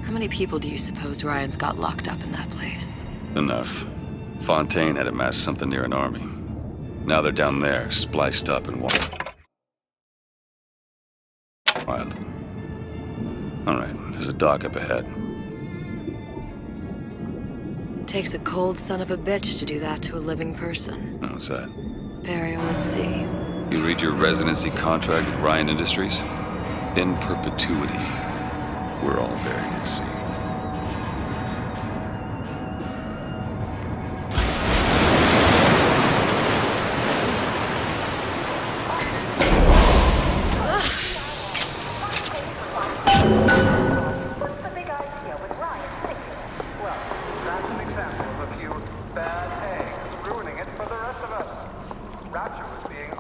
How many people do you suppose Ryan's got locked up in that place? Enough. Fontaine had amassed something near an army. Now they're down there, spliced up and wild. Alright, there's a dock up ahead. Takes a cold son of a bitch to do that to a living person. Oh, what's that? Burial at sea. You read your residency contract with Ryan Industries? In perpetuity, we're all buried at sea.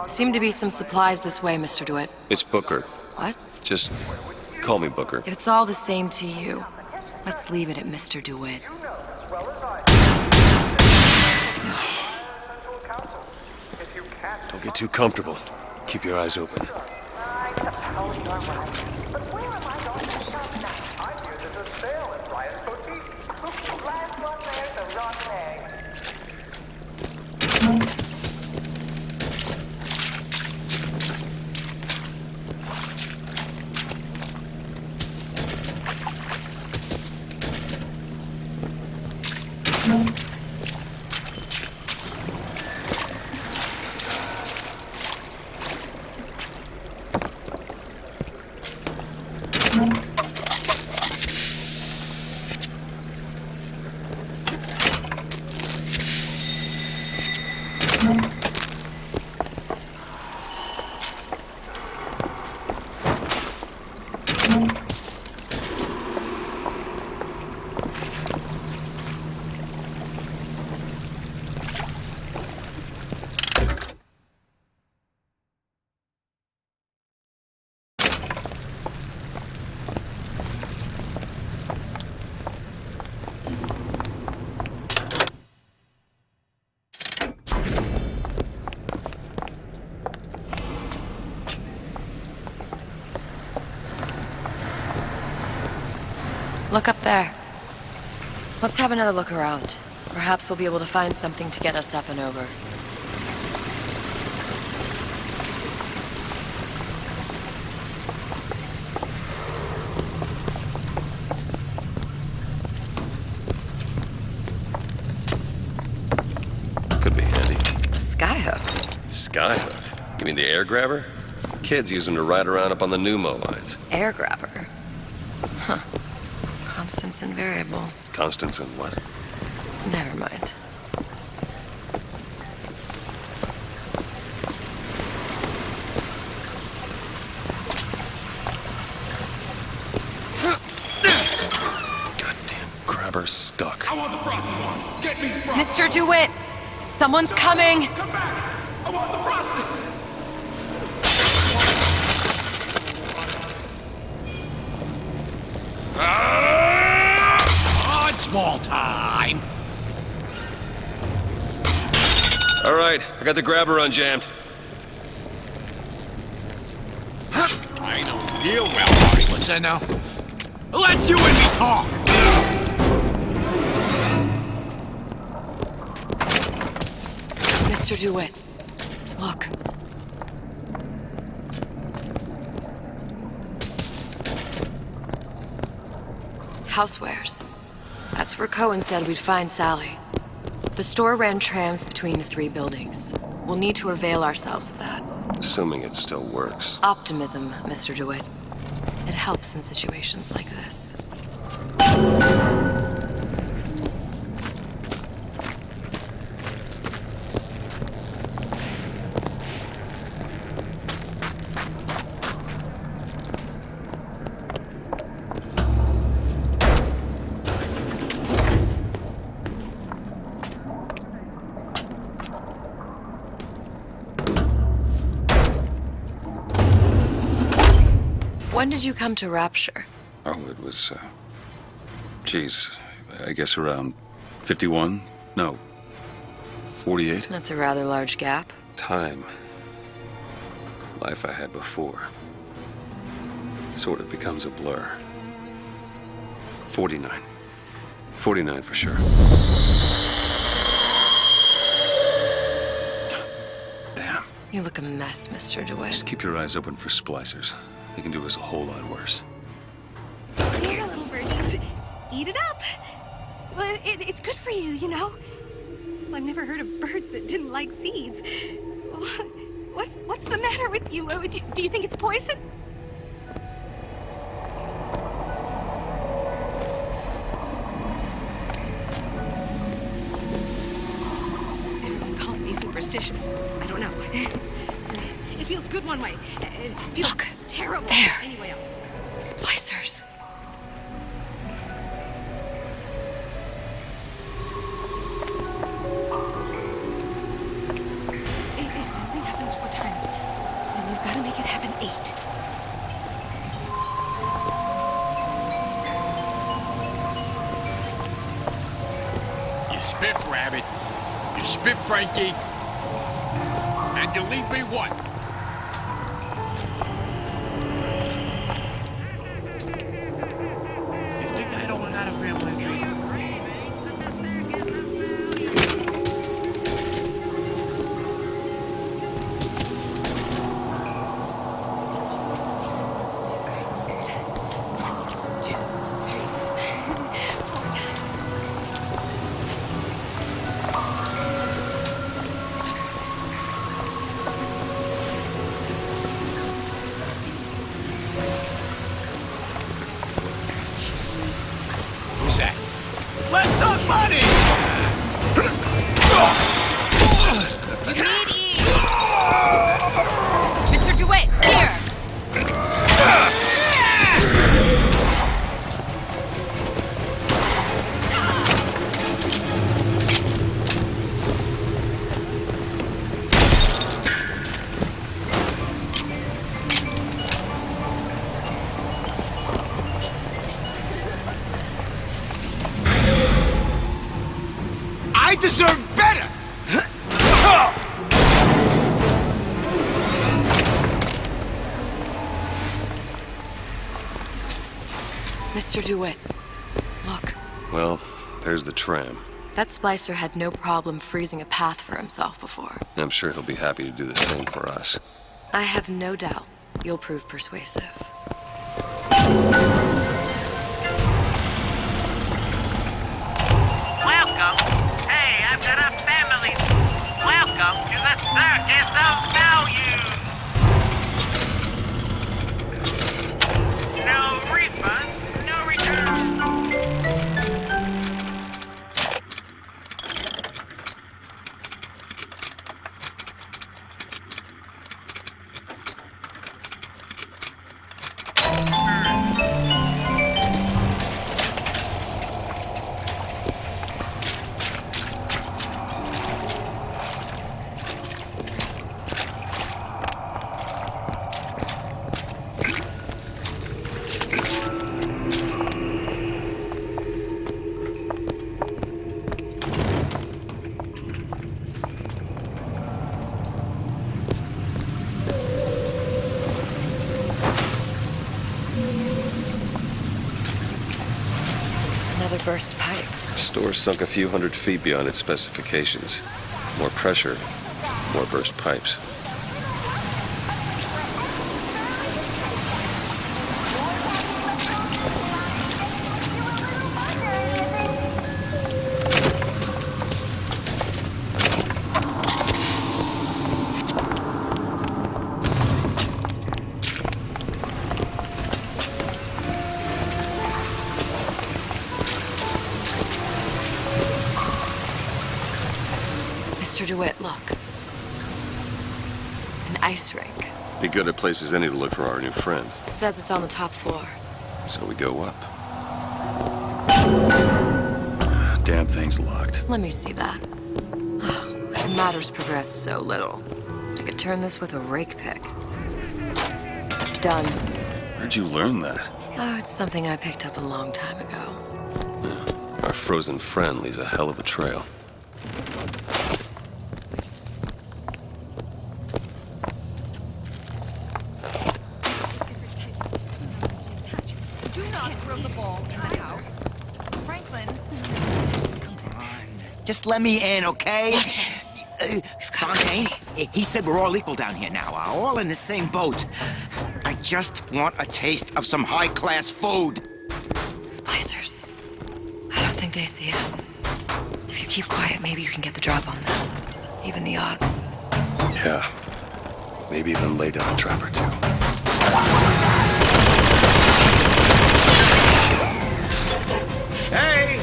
Seem to be some supplies this way, Mr. DeWitt. It's Booker. What? Just call me Booker. If it's all the same to you, let's leave it at Mr. DeWitt. Don't get too comfortable. Keep your eyes open. I suppose you're right. But where am I going to shop now? I hear there's a sale at Ryan's Boutique. Last one there's a rotten egg. Look up there. Let's have another look around. Perhaps we'll be able to find something to get us up and over. Could be handy. A skyhook? Skyhook? You mean the air grabber? Kids use them to ride around up on the pneumo lines. Air grabber? Huh. Constants and variables. Constants and what? Never mind. Goddamn grabber stuck. I want the frosted one. Get me frosted. Mr. DeWitt! Someone's coming! Come back. I want the frosted. Dodgeball time. All right, I got the grabber unjammed. I know real well. What's that now? Let you and me talk. Mr. DeWitt, look. Housewares. That's where Cohen said we'd find Sally. The store ran trams between the three buildings. We'll need to avail ourselves of that. Assuming it still works. Optimism, Mr. DeWitt. It helps in situations like this. When did you come to Rapture? Oh, it was, geez, I guess around 51? No, 48? That's a rather large gap. Time. Life I had before. Sort of becomes a blur. 49. 49 for sure. Damn. You look a mess, Mr. DeWitt. Just keep your eyes open for splicers. They can do us a whole lot worse. Here, little birdies. Eat it up. Well, it's good for you, you know. I've never heard of birds that didn't like seeds. What's the matter with you? Do you think it's poison? Everyone calls me superstitious. I don't know. It feels good one way. It feels Look, terrible there. anyway else. Splicers. If something happens 4 times, then you've got to make it happen 8. You spiff, Rabbit. You spiff, Frankie. And you leave me what? You think I don't got a family tree? Who's that? Let's talk money! You need ease. Mr. DeWitt, here. I deserve better! Mr. DeWitt, look. Well, there's the tram. That splicer had no problem freezing a path for himself before. I'm sure he'll be happy to do the same for us. I have no doubt you'll prove persuasive. Welcome. Hey, I've got a family. Welcome to the Circus of Value. No refund, no return. Another burst pipe. The store sunk a few 100 feet beyond its specifications. More pressure, more burst pipes. Mr. DeWitt, look. An ice rink. Be good at places any to look for our new friend. Says it's on the top floor. So we go up. Damn thing's locked. Let me see that. Oh, the matter's progressed so little. I could turn this with a rake pick. Done. Where'd you learn that? Oh, it's something I picked up a long time ago. Our frozen friend leaves a hell of a trail. Do not throw the ball in the house. Just let me in, okay? Watch it. Fontaine, he said we're all equal down here now, all in the same boat. I just want a taste of some high-class food. Splicers. I don't think they see us. If you keep quiet, maybe you can get the drop on them. Even the odds. Yeah. Maybe even lay down a trap or two. Hey!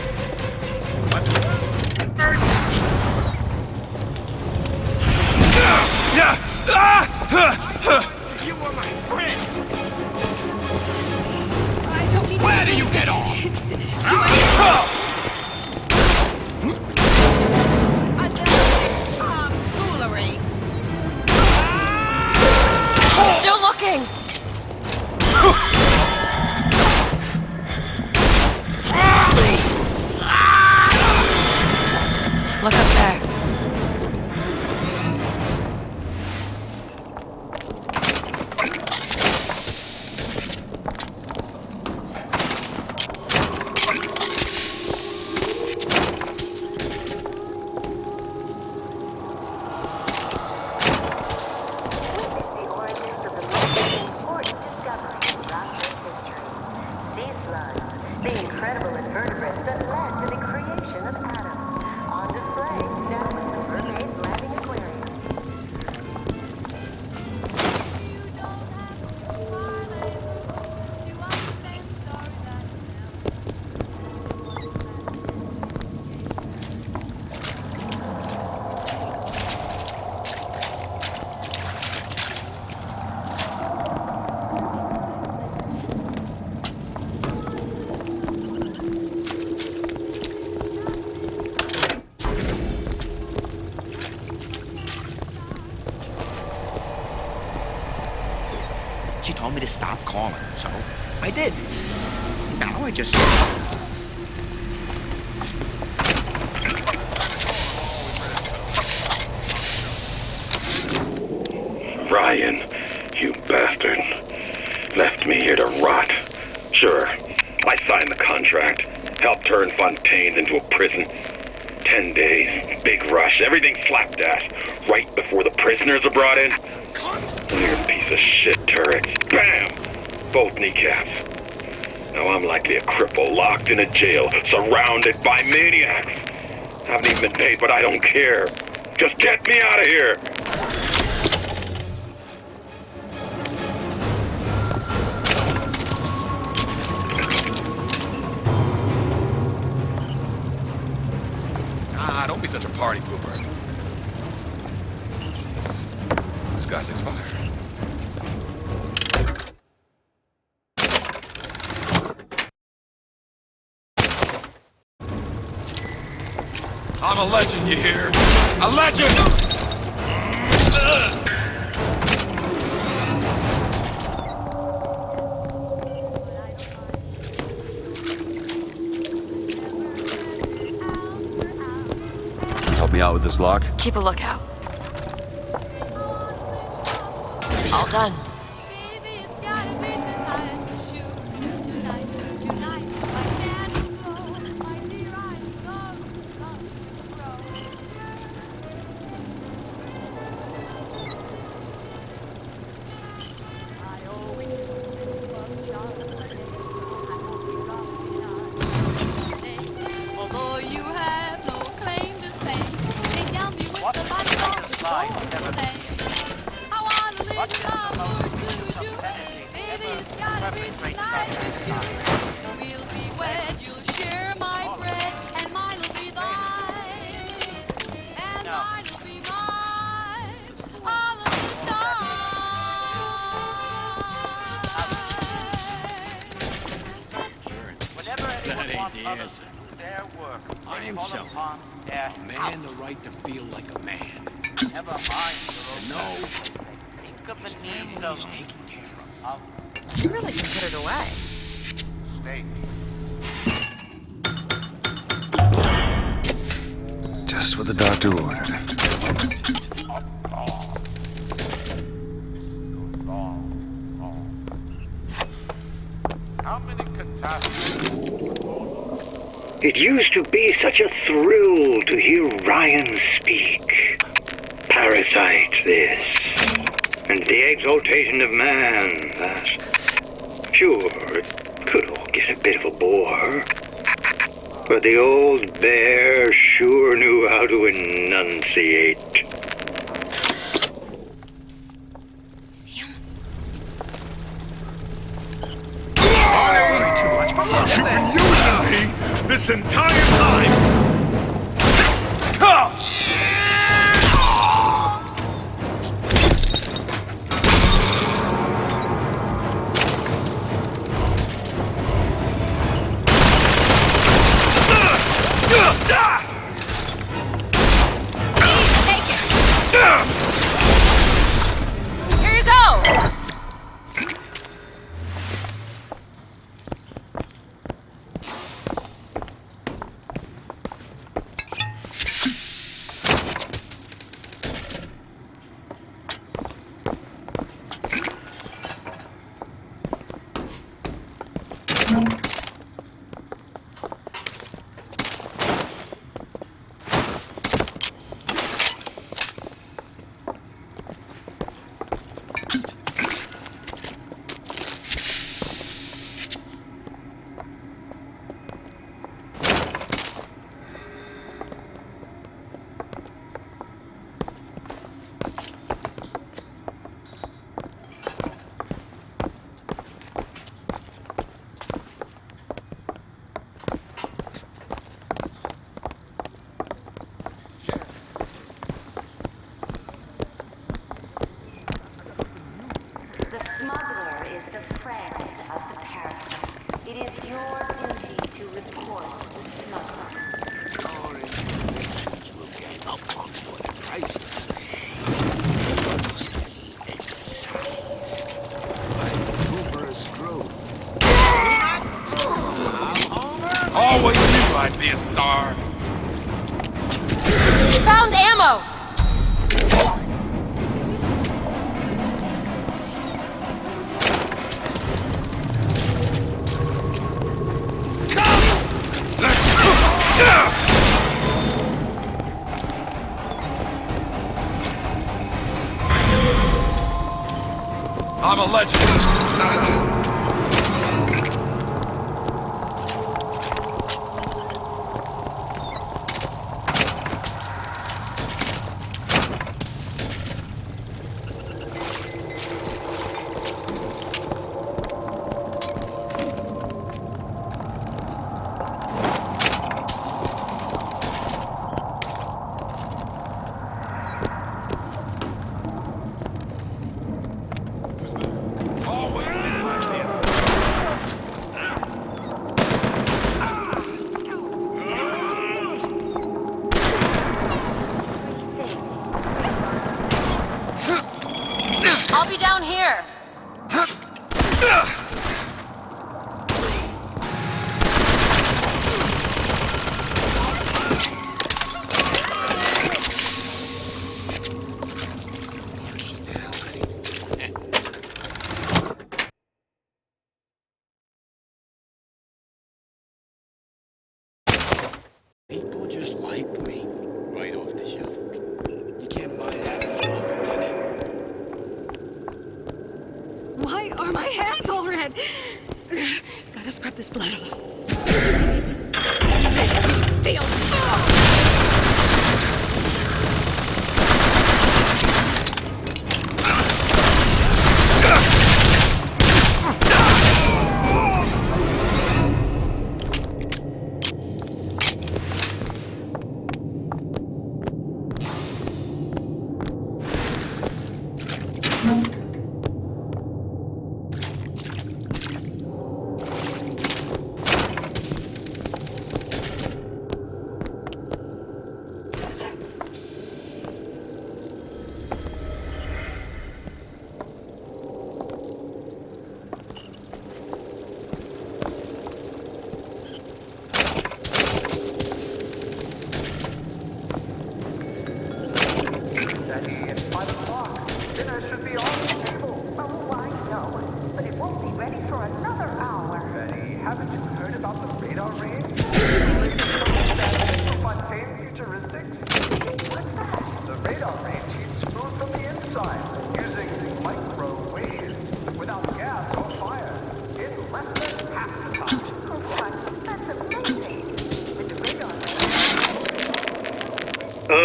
What's the word? You were my friend! I don't need to. Where do you get off? Do I? Tomfoolery! Still looking! Look up there. The origins of the most important discovery in Raptor's history. Sea slugs, the incredible invertebrates that led to the creation of Adam. On display now in the Mermaid Landing Aquarium. She told me to stop calling, so I did. Now I just... Ryan, you bastard. Left me here to rot. Sure, I signed the contract. Helped turn Fontaine into a prison. 10 days, big rush, everything slapdash. Right before the prisoners are brought in. Weird piece of shit turrets. Bam! Both kneecaps. Now I'm likely a cripple locked in a jail, surrounded by maniacs. Haven't even been paid, but I don't care. Just get me out of here! Don't be such a party pooper. Jesus. This guy's expired. I'm a legend, you hear? A legend! Help me out with this lock? Keep a lookout. All done. Although you have no claim to fame, they tell me with the light on the door to say, I wanna live love with you. Baby, it's gotta be tonight with you. We'll be wed, you'll share my bread, and mine'll be thine, and mine'll be mine all of the That ain't the answer. Their work. I am self. A man the right to feel like a man. Never mind. No, Think of the needs family's taking care of us. You really can put it away. Just what the doctor ordered. How many catastrophes? It used to be such a thrill to hear Ryan speak. Parasite, this. And the exaltation of man, that. Sure, it could all get a bit of a bore. But the old bear sure knew how to enunciate. You've been using me this entire time! Take it! Here you go! The smuggler is the friend of the parasite. It is your duty to report the smuggler. Our imperfections will get up on your prices. They must be excised by numerous growth. Always knew I'd be a star. We found ammo! I'm a legend. I'll be down here. People just like me. Right off the shelf. You can't buy that for love and money. Why are my hands all red? Gotta scrub this blood off. Feels so.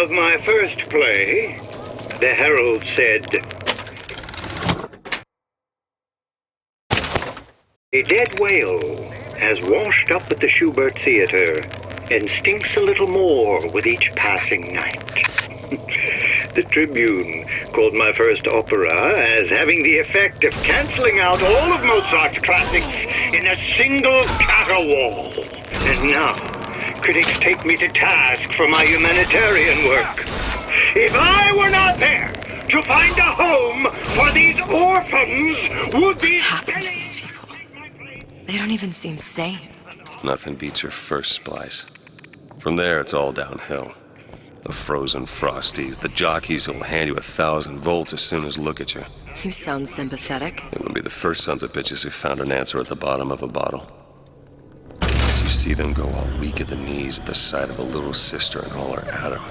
Of my first play, the Herald said, "A dead whale has washed up at the Schubert Theater and stinks a little more with each passing night." The Tribune called my first opera as having the effect of canceling out all of Mozart's classics in a single caterwaul. And now, critics take me to task for my humanitarian work. If I were not there to find a home for these orphans, would What's happened to these people? They don't even seem sane. Nothing beats your first splice. From there, it's all downhill. The frozen frosties, the jockeys who'll hand you 1,000 volts as soon as look at you. You sound sympathetic. They wouldn't be the first sons of bitches who found an answer at the bottom of a bottle. As you see them go all weak at the knees at the sight of a little sister and all her Adam.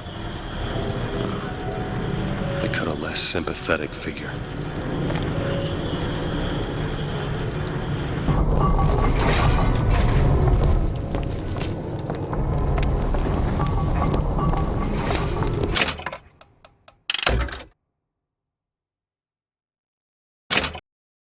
They cut a less sympathetic figure.